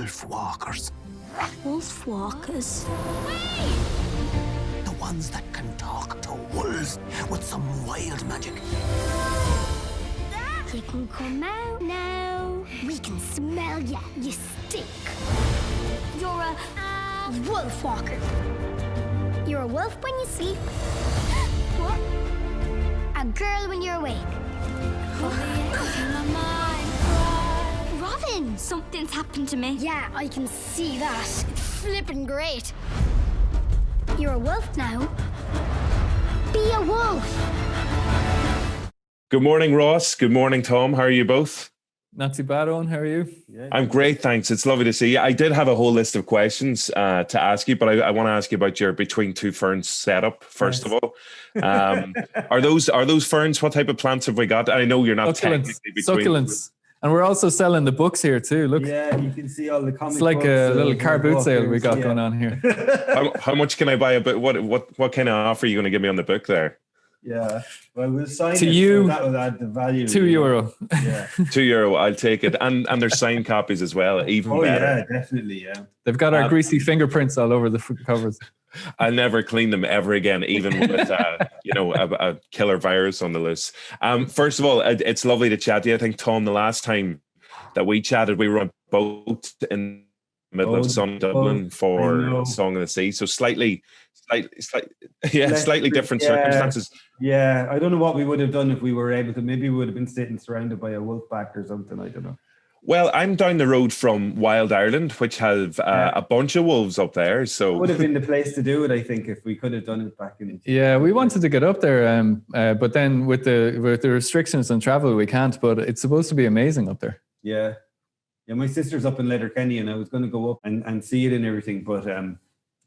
Wolfwalkers. Wolfwalkers? The ones that can talk to wolves with some wild magic. You can come out now. We can smell ya. You stink. You're a wolfwalker. You're a wolf when you sleep. What? A girl when you're awake. Robin, something's happened to me. Yeah, I can see that. It's flippin' great. You're a wolf now. Be a wolf. Good morning, Ross. Good morning, Tom. How are you both? Not too bad, Owen. How are you? Yeah, I'm great, thanks. It's lovely to see you. I did have a whole list of questions to ask you, but I want to ask you about your Between Two Ferns setup, first of all. Are those ferns? What type of plants have we got? I know you're not technically between... Succulents. And we're also selling the books here too. Look. Yeah, you can see all the comic It's like books, a little car boot sale we got going on here. How much can I buy a book? What kind of offer are you going to give me on the book there? Yeah, well, we'll sign to it, you, so that will add the value. €2. Yeah. €2, I'll take it. And there's signed copies as well, even better. Yeah, definitely, yeah. They've got our greasy fingerprints all over the covers. I'll never clean them ever again, even with a killer virus on the loose. First of all, it's lovely to chat to you. I think, Tom, the last time that we chatted, we were on a boat in the middle of sunny Dublin for Song of the Sea. So slightly different circumstances. Yeah, I don't know what we would have done if we were able to. Maybe we would have been sitting surrounded by a wolf pack or something. I don't know. Well, I'm down the road from Wild Ireland, which have a bunch of wolves up there. So it would have been the place to do it, I think, if we could have done it back in. Yeah, we wanted to get up there, but then with the restrictions on travel, we can't. But it's supposed to be amazing up there. Yeah, my sister's up in Letterkenny, and I was going to go up and see it and everything, but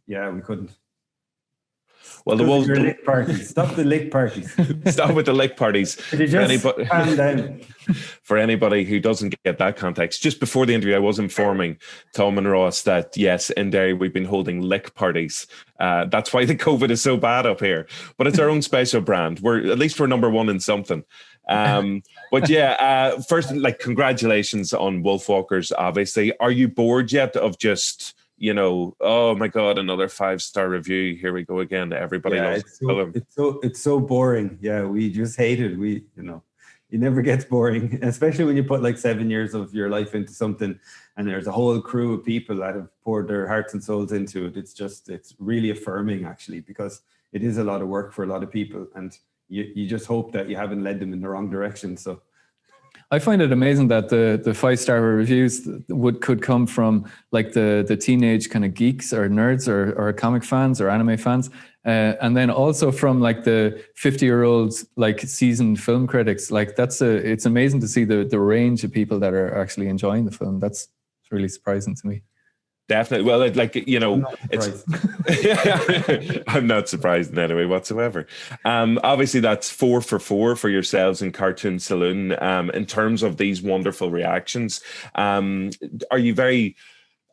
yeah, we couldn't. Well, the wolves. Lick parties. Stop the lick parties. Stop with the lick parties. Calm down. For anybody who doesn't get that context, just before the interview, I was informing Tomm and Ross that yes, in Derry we've been holding lick parties. That's why the COVID is so bad up here. But it's our own special brand. We're number one in something. But yeah, first, congratulations on Wolfwalkers. Obviously, are you bored yet of just? Oh my God, another 5-star review. Here we go again. Everybody loves it's so boring. Yeah, we just hate it. It never gets boring, especially when you put like 7 years of your life into something and there's a whole crew of people that have poured their hearts and souls into it. It's really affirming, actually, because it is a lot of work for a lot of people, and you just hope that you haven't led them in the wrong direction. So I find it amazing that the 5-star reviews could come from like the teenage kind of geeks or nerds or comic fans or anime fans, and then also from like the 50-year-olds like seasoned film critics. Like it's amazing to see the range of people that are actually enjoying the film. That's really surprising to me. Definitely. Well, I'm not surprised in any way whatsoever. Obviously, that's 4 for 4 for yourselves in Cartoon Saloon. In terms of these wonderful reactions, are you very?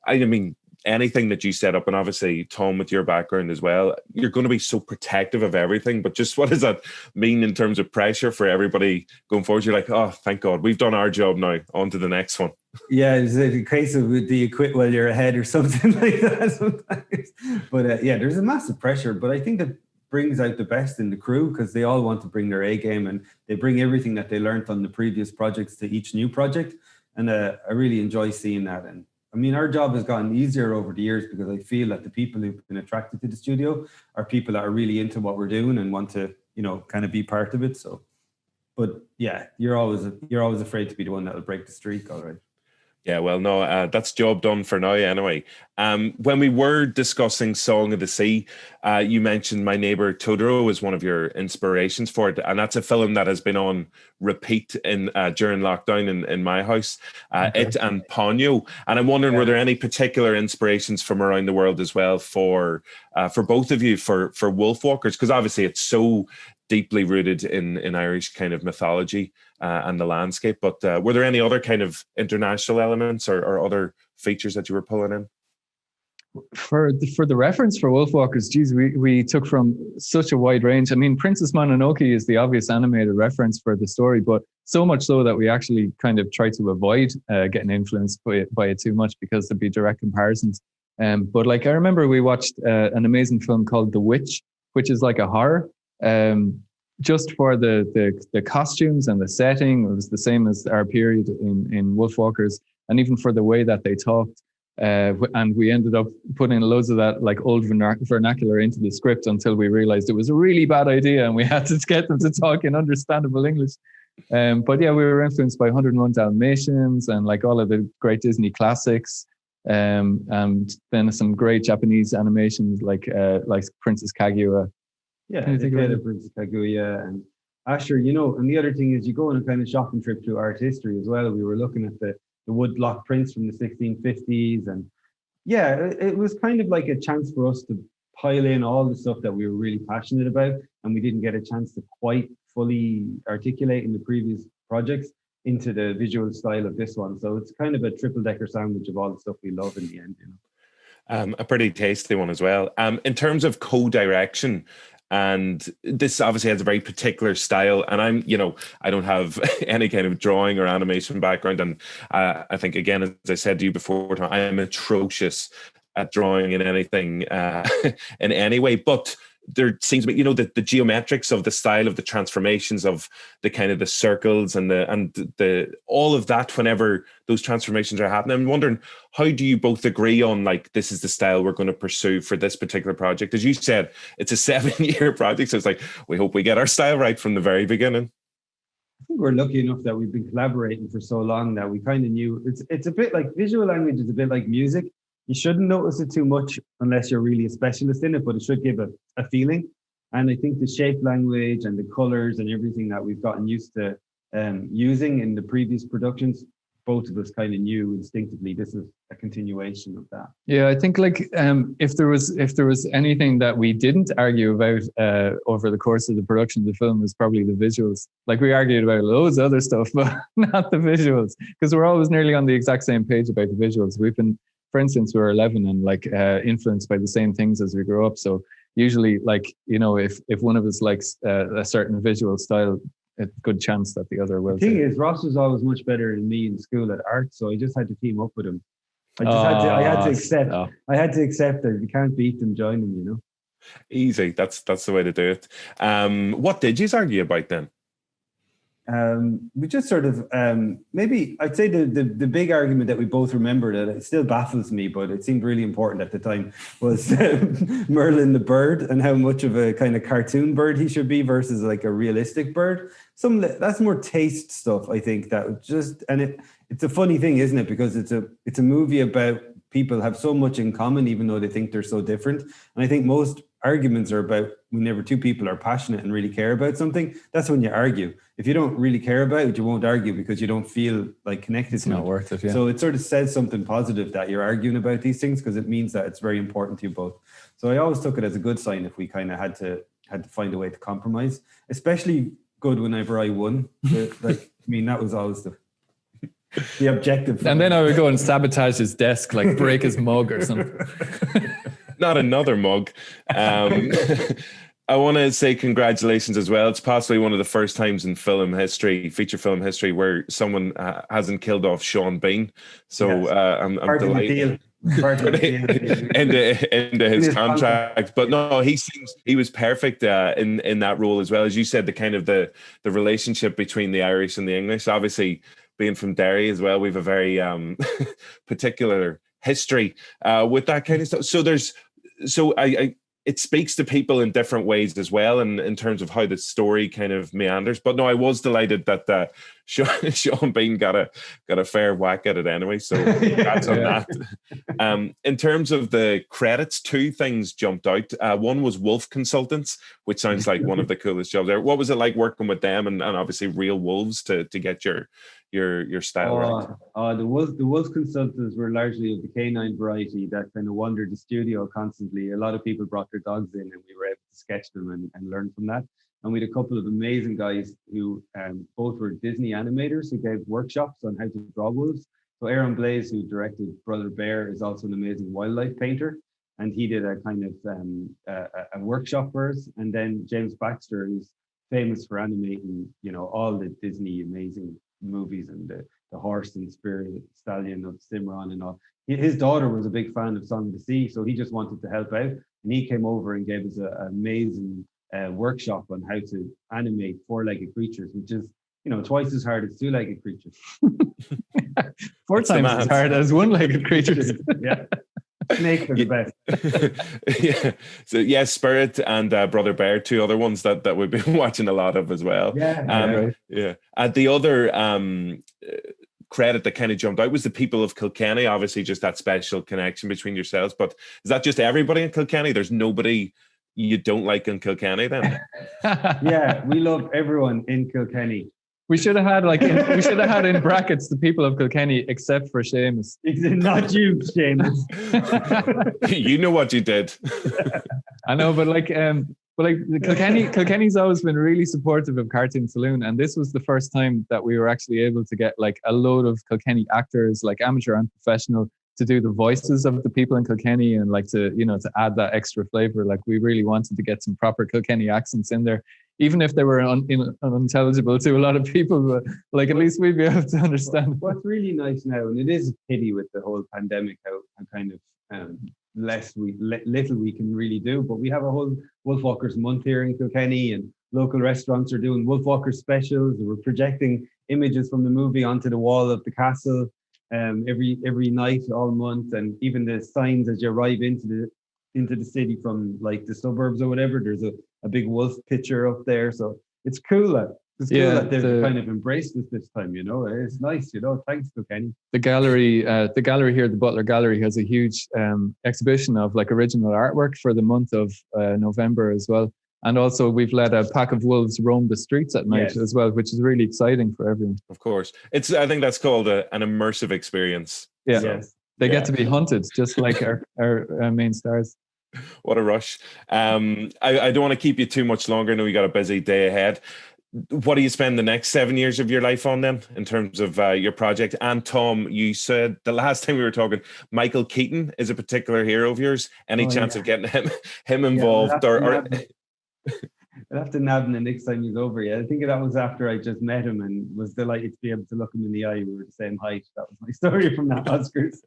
I mean, anything that you set up, and obviously Tom, with your background as well, you're going to be so protective of everything. But just what does that mean in terms of pressure for everybody going forward? You're like, oh, thank God, we've done our job now. On to the next one. Yeah, is it a case of do you quit while you're ahead or something like that sometimes? But yeah, there's a massive pressure, but I think that brings out the best in the crew because they all want to bring their A game and they bring everything that they learned on the previous projects to each new project. And I really enjoy seeing that. And I mean, our job has gotten easier over the years because I feel that the people who've been attracted to the studio are people that are really into what we're doing and want to, kind of be part of it. So, but yeah, you're always afraid to be the one that will break the streak, all right. Yeah, well, no, that's job done for now anyway. When we were discussing Song of the Sea, you mentioned My Neighbor Totoro as one of your inspirations for it. And that's a film that has been on repeat during lockdown in my house, it and Ponyo. And I'm wondering, were there any particular inspirations from around the world as well for both of you, for Wolfwalkers? Because obviously it's so deeply rooted in Irish kind of mythology and the landscape. But were there any other kind of international elements or other features that you were pulling in? For the reference for Wolfwalkers, geez, we took from such a wide range. I mean, Princess Mononoke is the obvious animated reference for the story, but so much so that we actually kind of try to avoid getting influenced by it too much because there'd be direct comparisons. But like I remember we watched an amazing film called The Witch, which is like a horror. Just for the costumes and the setting, it was the same as our period in Wolfwalkers, and even for the way that they talked. And we ended up putting loads of that like old vernacular into the script until we realized it was a really bad idea and we had to get them to talk in understandable English. But yeah, we were influenced by 101 Dalmatians and like all of the great Disney classics. And then some great Japanese animations like Princess Kaguya. Yeah, they played a Princess Kaguya and Asher, you know, and the other thing is you go on a kind of shopping trip through art history as well. We were looking at the woodblock prints from the 1650s. And yeah, it was kind of like a chance for us to pile in all the stuff that we were really passionate about and we didn't get a chance to quite fully articulate in the previous projects into the visual style of this one. So it's kind of a triple-decker sandwich of all the stuff we love in the end, you know. A pretty tasty one as well. In terms of co-direction, and this obviously has a very particular style, and I don't have any kind of drawing or animation background, and I think, again, as I said to you before, I am atrocious at drawing in anything in any way, but there seems to be, the geometrics of the style of the transformations of the kind of the circles and the all of that whenever those transformations are happening. I'm wondering, how do you both agree on like this is the style we're going to pursue for this particular project? As you said, it's a 7-year project, so it's like we hope we get our style right from the very beginning. I think we're lucky enough that we've been collaborating for so long that we kind of knew it's a bit like visual language is a bit like music. You shouldn't notice it too much unless you're really a specialist in it, but it should give a feeling. And I think the shape language and the colors and everything that we've gotten used to using in the previous productions, both of us kind of knew instinctively this is a continuation of that. Yeah, I think like if there was anything that we didn't argue about over the course of the production of the film was probably the visuals. Like we argued about loads of other stuff, but not the visuals, because we're always nearly on the exact same page about the visuals. We've been, for instance, we were 11 and like influenced by the same things as we grew up. So usually, like, if one of us likes a certain visual style, a good chance that the other will. The thing is, Ross was always much better than me in school at art, so I just had to team up with him. I had to accept that if you can't beat them, join them. Easy. That's the way to do it. What did you argue about then? We just sort of maybe I'd say the big argument that we both remember that it still baffles me, but it seemed really important at the time, was Merlin the bird and how much of a kind of cartoon bird he should be versus like a realistic bird. That's more taste stuff, I think. It's a funny thing, isn't it? Because it's a movie about people have so much in common, even though they think they're so different. And I think most arguments are about whenever two people are passionate and really care about something. That's when you argue. If you don't really care about it, you won't argue because you don't feel like connected to it. It's not worth it. Yeah. So it sort of says something positive that you're arguing about these things, because it means that it's very important to you both. So I always took it as a good sign if we kind of had to find a way to compromise. Especially good whenever I won. That was always the objective. And then I would go and sabotage his desk, like break his mug or something. Not another mug. I want to say congratulations as well. It's possibly one of the first times in feature film history, where someone hasn't killed off Sean Bean. So yes. I'm delighted. into his contract. But no, he was perfect in that role as well. As you said, the kind of the relationship between the Irish and the English. Obviously, being from Derry as well, we have a very particular history with that kind of stuff. It speaks to people in different ways as well, and in terms of how the story kind of meanders. But no, I was delighted that Sean Bean got a fair whack at it anyway. So congrats on that. In terms of the credits, two things jumped out. One was Wolf Consultants, which sounds like one of the coolest jobs there. What was it like working with them and obviously real wolves to get your style right? The wolf consultants were largely of the canine variety that kind of wandered the studio constantly. A lot of people brought their dogs in, and we were able to sketch them and learn from that. And we had a couple of amazing guys who both were Disney animators who gave workshops on how to draw wolves. So Aaron Blaze, who directed Brother Bear, is also an amazing wildlife painter. and he did a kind of a workshop for us. And then James Baxter, who's famous for animating, all the Disney amazing movies and the Horse and Spirit Stallion of Cimarron and all. His daughter was a big fan of Song of the Sea, so he just wanted to help out, and he came over and gave us an amazing workshop on how to animate four-legged creatures, which is twice as hard as two-legged creatures. Four times as hard as one-legged creatures. Yeah. Snakes are the best. Yeah. So yeah, Spirit and Brother Bear, two other ones that we've been watching a lot of as well. Yeah. Yeah. And the other credit that kind of jumped out was the people of Kilkenny. Obviously, just that special connection between yourselves. But is that just everybody in Kilkenny? There's nobody you don't like in Kilkenny then? Yeah, we love everyone in Kilkenny. We should have had in brackets the people of Kilkenny except for Seamus. Not you, Seamus. You know what you did. I know, but Kilkenny's always been really supportive of Cartoon Saloon, and this was the first time that we were actually able to get like a load of Kilkenny actors, like amateur and professional, to do the voices of the people in Kilkenny, and like to add that extra flavor. Like we really wanted to get some proper Kilkenny accents in there, even if they were unintelligible to a lot of people, but like at least we'd be able to understand. What's really nice now, and it is a pity with the whole pandemic, how kind of little we can really do, but we have a whole Wolfwalkers month here in Kilkenny, and local restaurants are doing Wolfwalkers specials. We're projecting images from the movie onto the wall of the castle every night all month, and even the signs as you arrive into the city from like the suburbs or whatever, there's a big wolf picture up there. So it's cool that they've kind of embraced us this time. It's nice. Thanks, Kilkenny. The gallery here, the Butler Gallery, has a huge exhibition of like original artwork for the month of November as well. And also we've let a pack of wolves roam the streets at night as well, which is really exciting for everyone. Of course. I think that's called an immersive experience. Yeah. Yes. They get to be hunted just like our main stars. What a rush. I don't want to keep you too much longer. I know you got a busy day ahead. What do you spend the next 7 years of your life on then, in terms of your project? And Tom, you said the last time we were talking, Michael Keaton is a particular hero of yours. Any chance of getting him involved? I'll have to nab him the next time he's over. Yeah, I think that was after I just met him and was delighted to be able to look him in the eye. We were the same height. That was my story from that Oscars.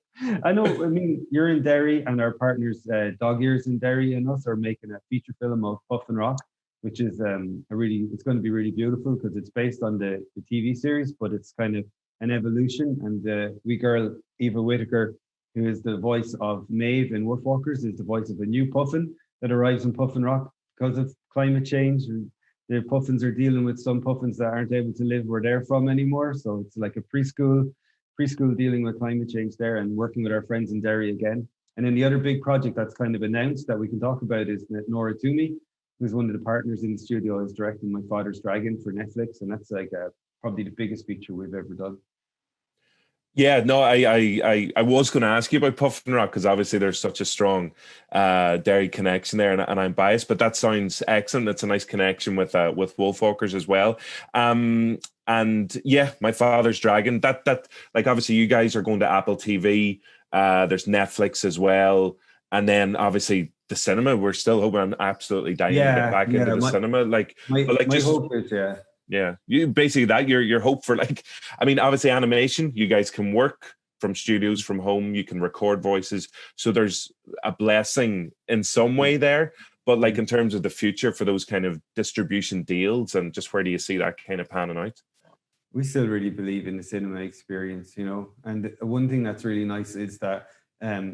I know. I mean, you're in Derry, and our partners, Dog Ears in Derry, and us are making a feature film of Puffin Rock, which is it's going to be really beautiful because it's based on the TV series, but it's kind of an evolution. And the wee girl Eva Whittaker, who is the voice of Maeve in Wolfwalkers, is the voice of a new Puffin that arrives in Puffin Rock because of climate change. And the puffins are dealing with some puffins that aren't able to live where they're from anymore. So it's like a preschool dealing with climate change there, and working with our friends in Derry again. And then the other big project that's kind of announced that we can talk about is that Nora Toomey, who's one of the partners in the studio, is directing My Father's Dragon for Netflix. And that's like probably the biggest feature we've ever done. Yeah, no, I was going to ask you about Puffin Rock because obviously there's such a strong Derry connection there, and I'm biased, but that sounds excellent. It's a nice connection with Wolfwalkers as well. And yeah, My Father's Dragon. That like obviously you guys are going to Apple TV. There's Netflix as well, and then obviously the cinema. We're still hoping. I'm absolutely dying to get back into the cinema. My hope is Yeah, you basically your hope for obviously animation, you guys can work from studios from home, you can record voices, so there's a blessing in some way there, but like in terms of the future for those kind of distribution deals, and just where do you see that kind of panning out? We still really believe in the cinema experience, and one thing that's really nice is that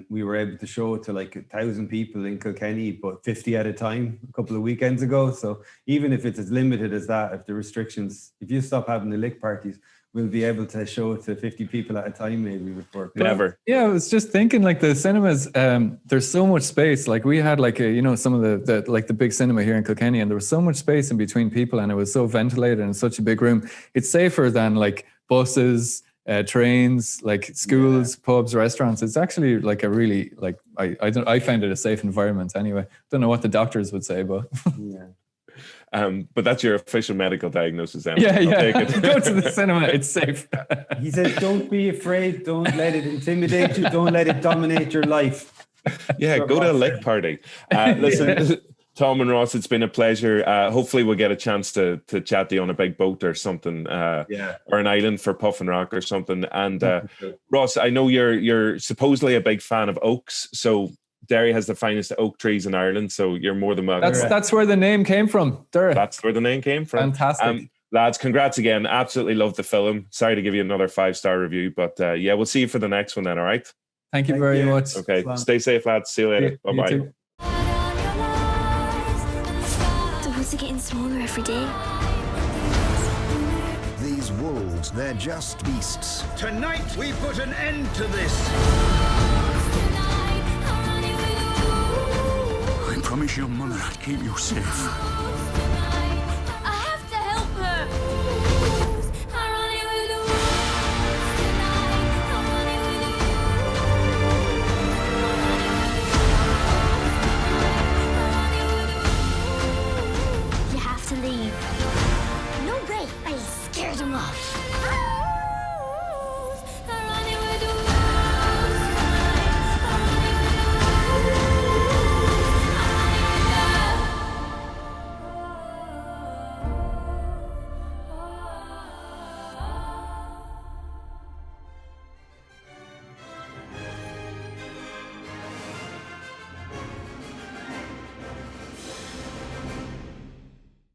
we were able to show it to like 1,000 people in Kilkenny, but 50 at a time a couple of weekends ago. So even if it's as limited as that, if you stop having the lick parties, we'll be able to show it to 50 people at a time maybe before. Never. Yeah, I was just thinking like the cinemas, there's so much space. Like we had some of the big cinema here in Kilkenny, and there was so much space in between people, and it was so ventilated and such a big room. It's safer than like buses, trains, like schools, pubs, restaurants. It's actually like a really I find it a safe environment anyway. Don't know what the doctors would say, but but that's your official medical diagnosis, then. Yeah. Go to the cinema, it's safe. He says, don't be afraid, don't let it intimidate you, don't let it dominate your life. Yeah, go to a lick party. Listen, Tomm and Ross, it's been a pleasure. Hopefully we'll get a chance to chat to you on a big boat or something, or an island for Puffin Rock or something. And Ross, I know you're supposedly a big fan of oaks, so Derry has the finest oak trees in Ireland, so you're more than welcome. That's where the name came from, Derry. That's where the name came from. Fantastic. Lads, congrats again. Absolutely loved the film. Sorry to give you another 5-star review, but yeah, well see you for the next one then, all right? Thank you very much. Okay, stay safe, lads. See you later. Bye-bye. The woods are getting smaller every day. These wolves, they're just beasts. Tonight we put an end to this. I promise your mother I'd keep you safe. I have to help her. You have to leave. No way. I scared him off.